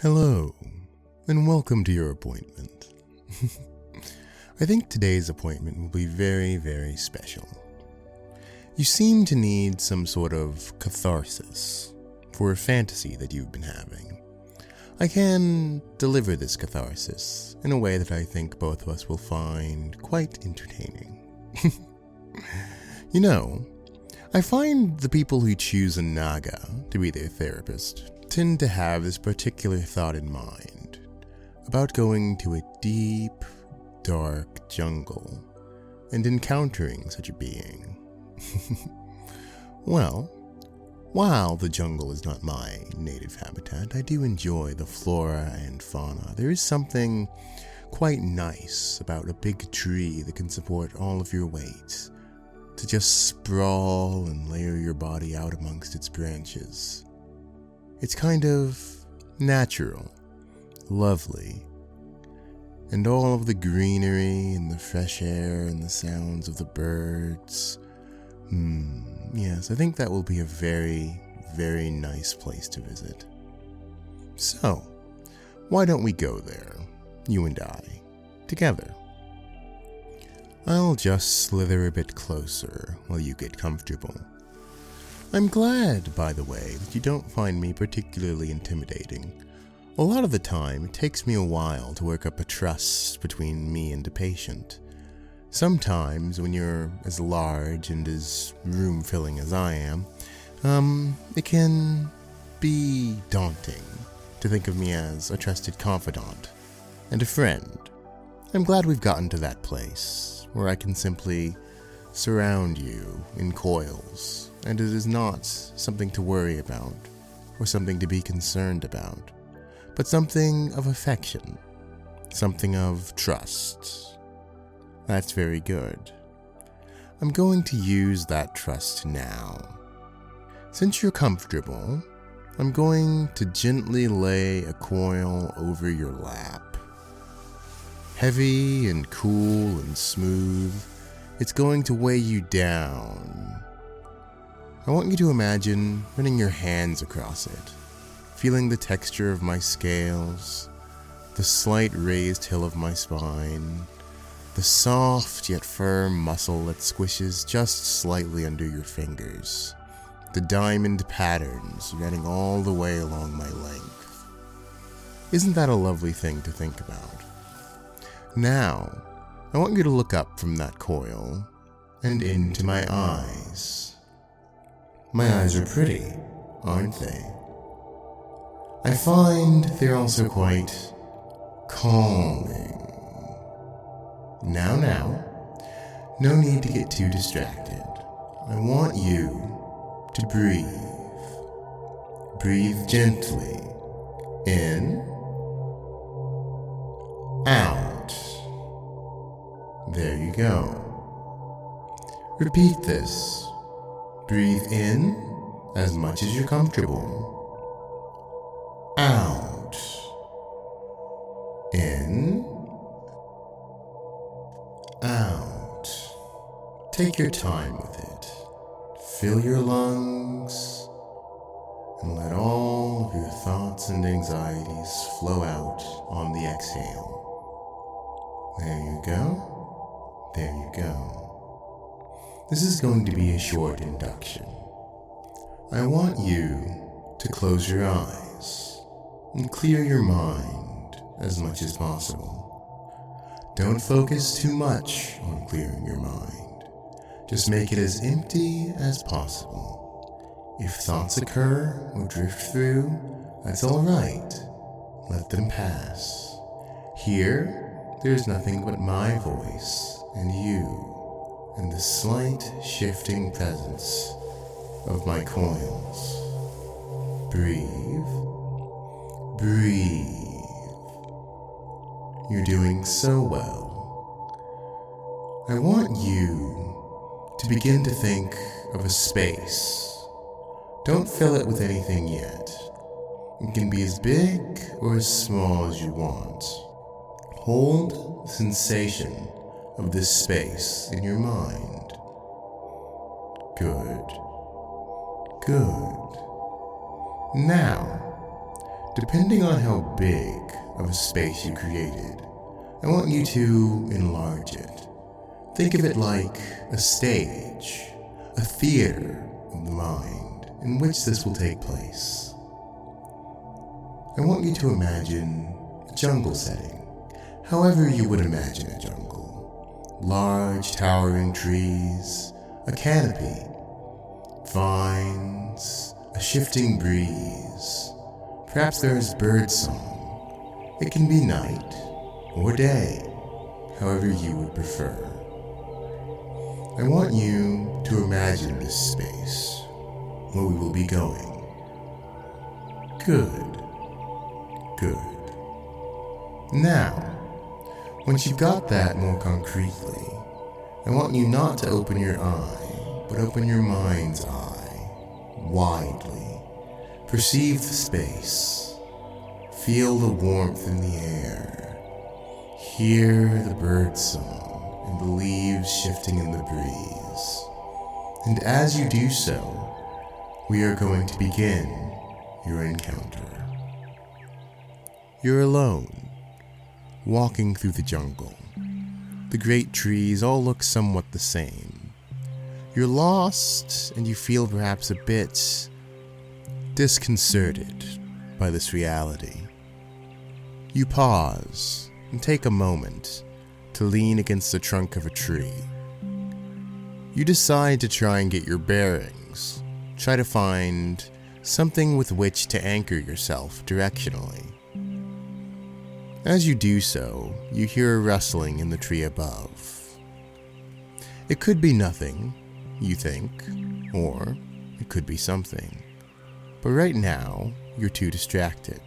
Hello, and welcome to your appointment. I think today's appointment will be very, very special. You seem to need some sort of catharsis for a fantasy that you've been having. I can deliver this catharsis in a way that I think both of us will find quite entertaining. You know, I find the people who choose a Naga to be their therapist tend to have this particular thought in mind about going to a deep, dark jungle and encountering such a being. Well, while the jungle is not my native habitat, I do enjoy the flora and fauna. There is something quite nice about a big tree that can support all of your weight, to just sprawl and layer your body out amongst its branches. It's kind of natural, lovely, and all of the greenery and the fresh air and the sounds of the birds. Yes, I think that will be a very, very nice place to visit. So, why don't we go there, you and I, together? I'll just slither a bit closer while you get comfortable. I'm glad, by the way, that you don't find me particularly intimidating. A lot of the time, it takes me a while to work up a trust between me and a patient. Sometimes, when you're as large and as room-filling as I am, it can be daunting to think of me as a trusted confidant and a friend. I'm glad we've gotten to that place where I can simply surround you in coils, and it is not something to worry about or something to be concerned about, but something of affection, something of trust. That's very good. I'm going to use that trust now. Since you're comfortable, I'm going to gently lay a coil over your lap. Heavy and cool and smooth, it's going to weigh you down. I want you to imagine running your hands across it, feeling the texture of my scales, the slight raised hill of my spine, the soft yet firm muscle that squishes just slightly under your fingers, the diamond patterns running all the way along my length. Isn't that a lovely thing to think about? Now, I want you to look up from that coil and into my eyes. My eyes are pretty, aren't they? I find they're also quite calming. Now, no need to get too distracted. I want you to breathe. Breathe gently. In, out. There you go. Repeat this. Breathe in as much as you're comfortable. Out. In. Out. Take your time with it. Fill your lungs and let all of your thoughts and anxieties flow out on the exhale. There you go. There you go. This is going to be a short induction. I want you to close your eyes and clear your mind as much as possible. Don't focus too much on clearing your mind. Just make it as empty as possible. If thoughts occur or drift through, that's all right. Let them pass. Here, there's nothing but my voice and you, and the slight shifting presence of my coils. Breathe. Breathe. You're doing so well. I want you to begin to think of a space. Don't fill it with anything yet. It can be as big or as small as you want. Hold the sensation of this space in your mind. Good. Now, Depending on how big of a space you created, I want you to enlarge it. Think of it like a stage, a theater of the mind in which this will take place. I want you to imagine a jungle setting, however you would imagine a jungle. Large towering trees, a canopy, vines, a shifting breeze. Perhaps there is birdsong. It can be night or day, however you would prefer. I want you to imagine this space where we will be going. Good. Now, once you've got that more concretely, I want you not to open your eye, but open your mind's eye widely. Perceive the space. Feel the warmth in the air. Hear the birdsong and the leaves shifting in the breeze. And as you do so, we are going to begin your encounter. You're alone, walking through the jungle. The great trees all look somewhat the same. You're lost, and you feel perhaps a bit disconcerted by this reality. You pause and take a moment to lean against the trunk of a tree. You decide to try and get your bearings, try to find something with which to anchor yourself directionally. As you do so, you hear a rustling in the tree above. It could be nothing, you think, or it could be something. But right now, you're too distracted.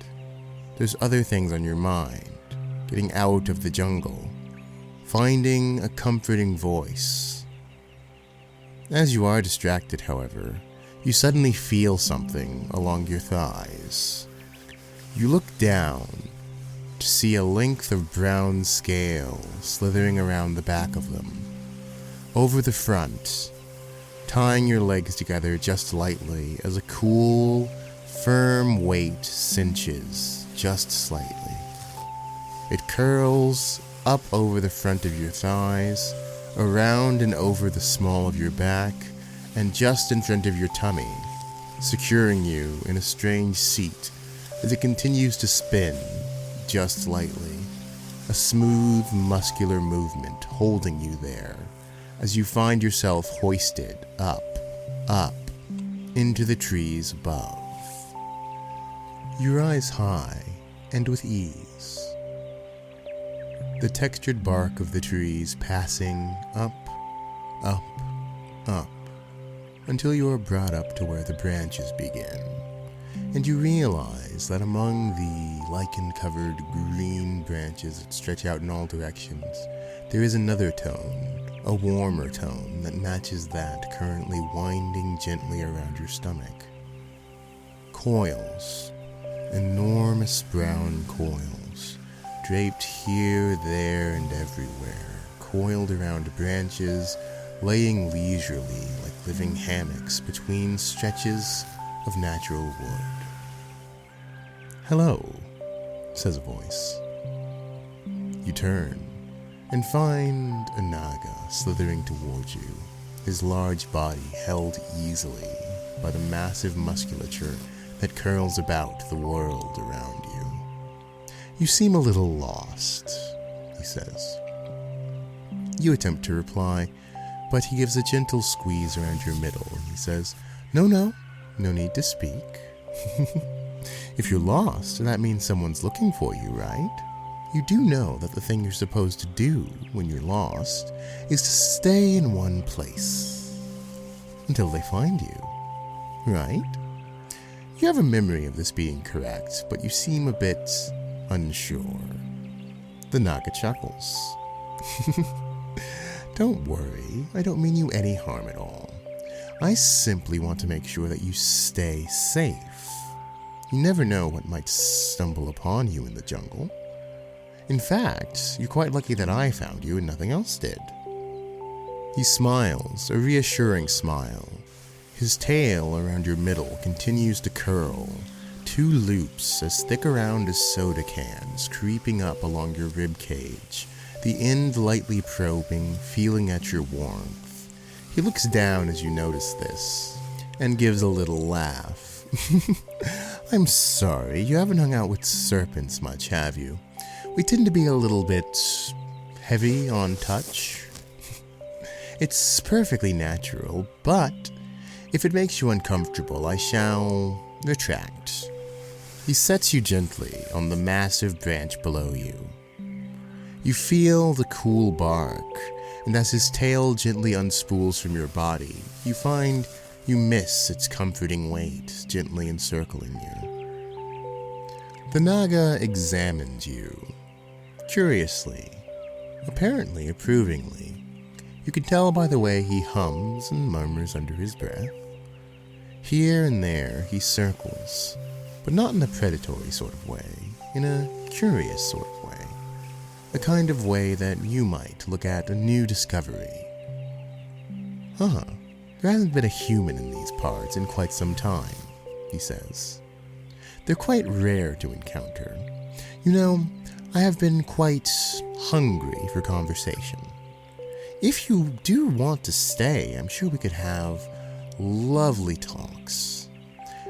There's other things on your mind, getting out of the jungle, finding a comforting voice. As you are distracted, however, you suddenly feel something along your thighs. You look down to see a length of brown scale slithering around the back of them. Over the front, tying your legs together just lightly as a cool, firm weight cinches just slightly. It curls up over the front of your thighs, around and over the small of your back, and just in front of your tummy, securing you in a strange seat as it continues to spin just lightly, a smooth, muscular movement holding you there as you find yourself hoisted up, into the trees above. You rise high and with ease, the textured bark of the trees passing up, until you are brought up to where the branches begin, and you realize that among the lichen-covered green branches that stretch out in all directions, there is another tone, a warmer tone that matches that currently winding gently around your stomach. Coils, enormous brown coils, draped here, there, and everywhere, coiled around branches, laying leisurely like living hammocks between stretches of natural wood. "Hello," says a voice. You turn and find a Naga slithering towards you, his large body held easily by the massive musculature that curls about the world around you. "You seem a little lost," he says. You attempt to reply, but he gives a gentle squeeze around your middle, and he says, No need to speak. If you're lost, that means someone's looking for you, right? You do know that the thing you're supposed to do when you're lost is to stay in one place until they find you, right? You have a memory of this being correct, but you seem a bit unsure. The Naga chuckles. "Don't worry, I don't mean you any harm at all. I simply want to make sure that you stay safe. You never know what might stumble upon you in the jungle. In fact, you're quite lucky that I found you and nothing else did." He smiles, a reassuring smile. His tail around your middle continues to curl, two loops as thick around as soda cans creeping up along your rib cage, the end lightly probing, feeling at your warmth. He looks down as you notice this, and gives a little laugh. I'm sorry, you haven't hung out with serpents much, have you? We tend to be a little bit heavy on touch. It's perfectly natural, but if it makes you uncomfortable, I shall retract. He sets you gently on the massive branch below you. You feel the cool bark, and as his tail gently unspools from your body, you find you miss its comforting weight gently encircling you. The Naga examines you, curiously, apparently approvingly. You can tell by the way he hums and murmurs under his breath. Here and there he circles, but not in a predatory sort of way, in a curious sort of way. The kind of way that you might look at a new discovery. There hasn't been a human in these parts in quite some time, he says. They're quite rare to encounter. You know, I have been quite hungry for conversation. If you do want to stay, I'm sure we could have lovely talks.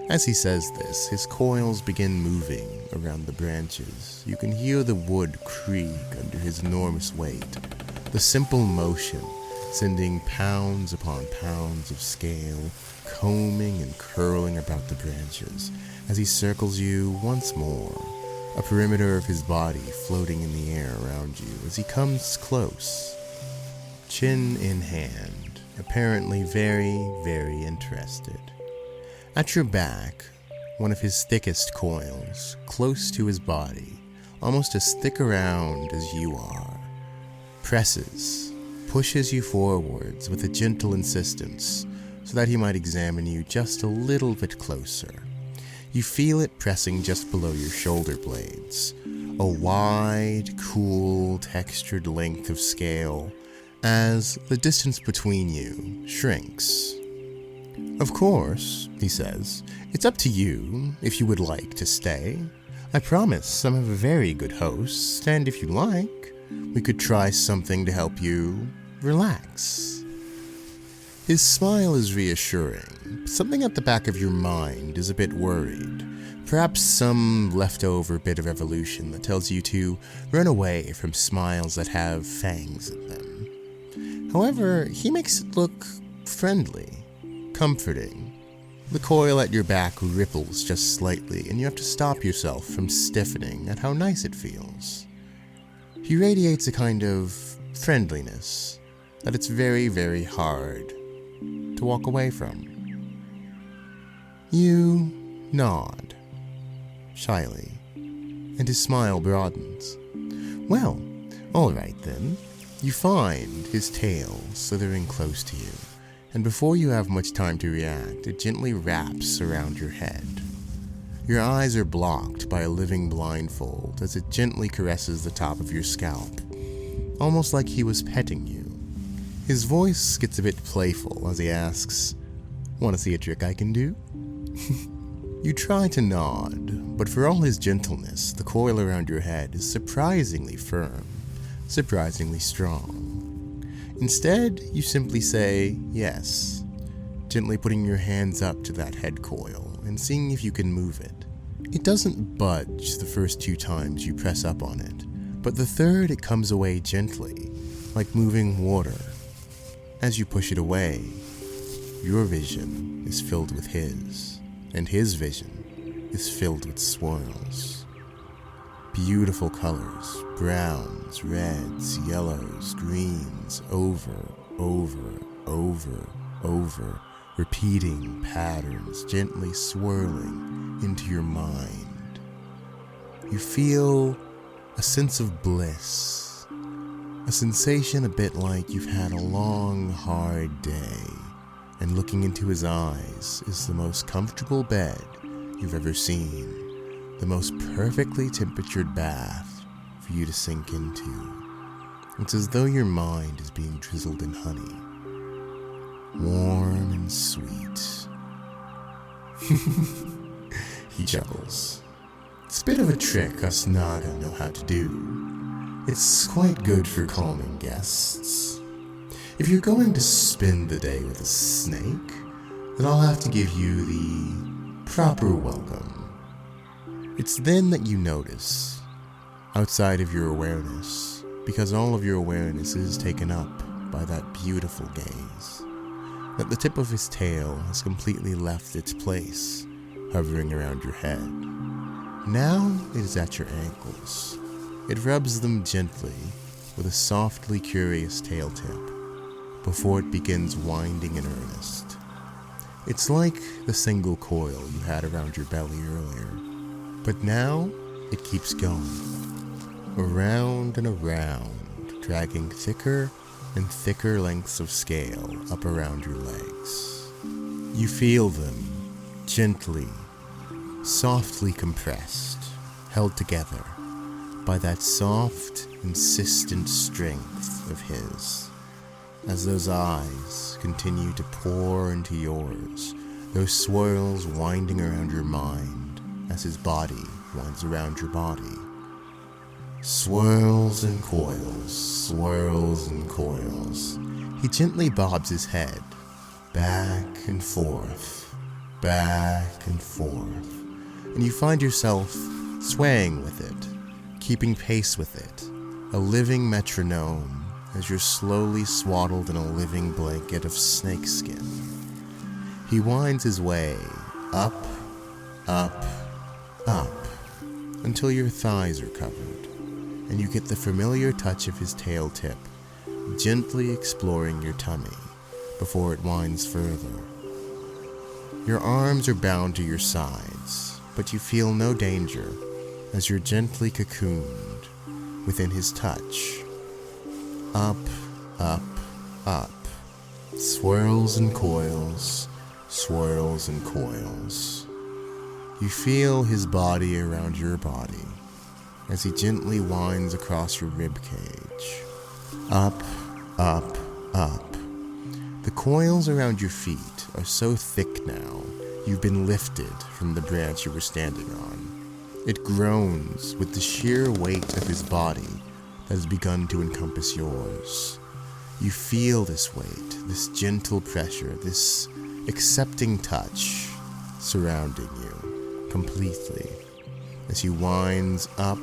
As he says this, his coils begin moving around the branches. You can hear the wood creak under his enormous weight, the simple motion sending pounds upon pounds of scale combing and curling about the branches as he circles you once more, a perimeter of his body floating in the air around you as he comes close, chin in hand, apparently very, very interested. At your back, one of his thickest coils, close to his body, almost as thick around as you are, pushes you forwards with a gentle insistence so that he might examine you just a little bit closer. You feel it pressing just below your shoulder blades, a wide, cool, textured length of scale as the distance between you shrinks. Of course, he says, it's up to you if you would like to stay. I promise I'm a very good host, and if you like, we could try something to help you relax. His smile is reassuring, but something at the back of your mind is a bit worried. Perhaps some leftover bit of evolution that tells you to run away from smiles that have fangs in them. However, he makes it look friendly, comforting. The coil at your back ripples just slightly, and you have to stop yourself from stiffening at how nice it feels. He radiates a kind of friendliness that it's very, very hard to walk away from. You nod, shyly, and his smile broadens. Well, all right then. You find his tail slithering close to you, and before you have much time to react, it gently wraps around your head. Your eyes are blocked by a living blindfold as it gently caresses the top of your scalp, almost like he was petting you. His voice gets a bit playful as he asks, "Want to see a trick I can do?" You try to nod, but for all his gentleness, the coil around your head is surprisingly firm, surprisingly strong. Instead, you simply say yes, gently putting your hands up to that head coil and seeing if you can move it. It doesn't budge the first 2 times you press up on it, but the third it comes away gently, like moving water. As you push it away, your vision is filled with his, and his vision is filled with swirls. Beautiful colors, browns, reds, yellows, greens, over, repeating patterns gently swirling into your mind. You feel a sense of bliss, a sensation a bit like you've had a long, hard day, and looking into his eyes is the most comfortable bed you've ever seen, the most perfectly temperatured bath for you to sink into. It's as though your mind is being drizzled in honey, warm and sweet. he chuckles. It's a bit of a trick us Naga know how to do. It's quite good for calming guests. If you're going to spend the day with a snake, then I'll have to give you the proper welcome. It's then that you notice, outside of your awareness, because all of your awareness is taken up by that beautiful gaze, that the tip of his tail has completely left its place, hovering around your head. Now it is at your ankles. It rubs them gently with a softly curious tail tip before it begins winding in earnest. It's like the single coil you had around your belly earlier, but now it keeps going, around and around, dragging thicker and thicker lengths of scale up around your legs. You feel them gently, softly compressed, held together by that soft, insistent strength of his. As those eyes continue to pour into yours, those swirls winding around your mind as his body winds around your body. Swirls and coils, swirls and coils. He gently bobs his head, back and forth, and you find yourself swaying with it, keeping pace with it, a living metronome as you're slowly swaddled in a living blanket of snakeskin. He winds his way up, up, up, until your thighs are covered, and you get the familiar touch of his tail tip, gently exploring your tummy before it winds further. Your arms are bound to your sides, but you feel no danger as you're gently cocooned within his touch. Up, up, up, swirls and coils, swirls and coils. You feel his body around your body as he gently winds across your rib cage. Up, up, up. The coils around your feet are so thick now, you've been lifted from the branch you were standing on. It groans with the sheer weight of his body that has begun to encompass yours. You feel this weight, this gentle pressure, this accepting touch surrounding you completely as he winds up,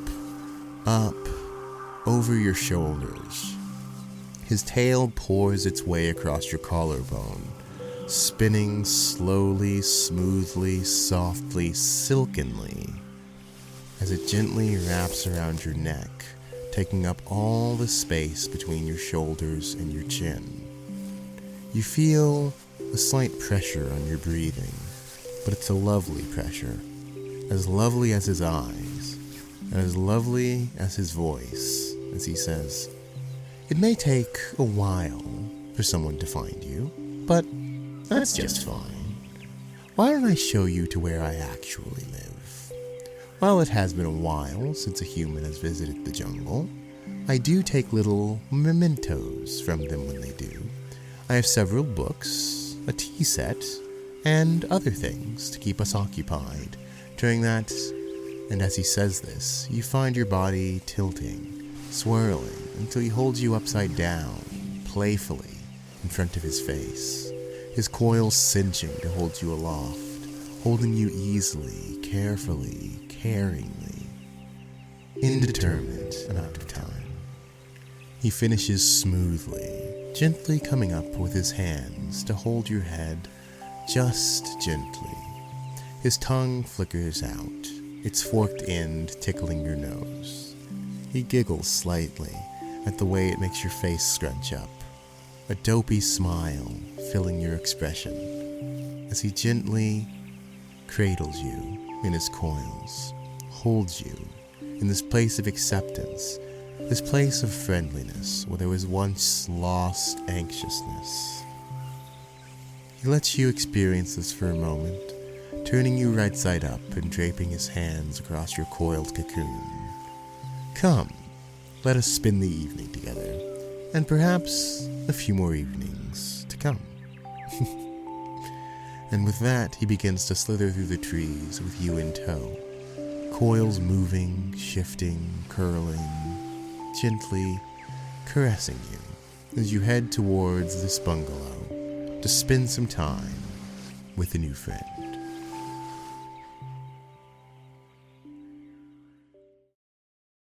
up, over your shoulders. His tail pours its way across your collarbone, spinning slowly, smoothly, softly, silkenly, as it gently wraps around your neck, taking up all the space between your shoulders and your chin. You feel a slight pressure on your breathing, but it's a lovely pressure, as lovely as his eyes, and as lovely as his voice, as he says, "It may take a while for someone to find you, but that's just fine. Why don't I show you to where I actually live? While it has been a while since a human has visited the jungle, I do take little mementos from them when they do. I have several books, a tea set, and other things to keep us occupied during that." And as he says this, you find your body tilting, swirling, until he holds you upside down, playfully, in front of his face, his coils cinching to hold you aloft, holding you easily, carefully, caringly, indeterminate amount of time. He finishes smoothly, gently coming up with his hands to hold your head, just gently. His tongue flickers out, its forked end tickling your nose. He giggles slightly at the way it makes your face scrunch up, a dopey smile filling your expression, as he gently cradles you in his coils, holds you in this place of acceptance, this place of friendliness where there was once lost anxiousness. He lets you experience this for a moment, turning you right side up and draping his hands across your coiled cocoon. Come, let us spend the evening together, and perhaps a few more evenings to come. And with that, he begins to slither through the trees with you in tow. Coils moving, shifting, curling, gently caressing you as you head towards this bungalow to spend some time with a new friend.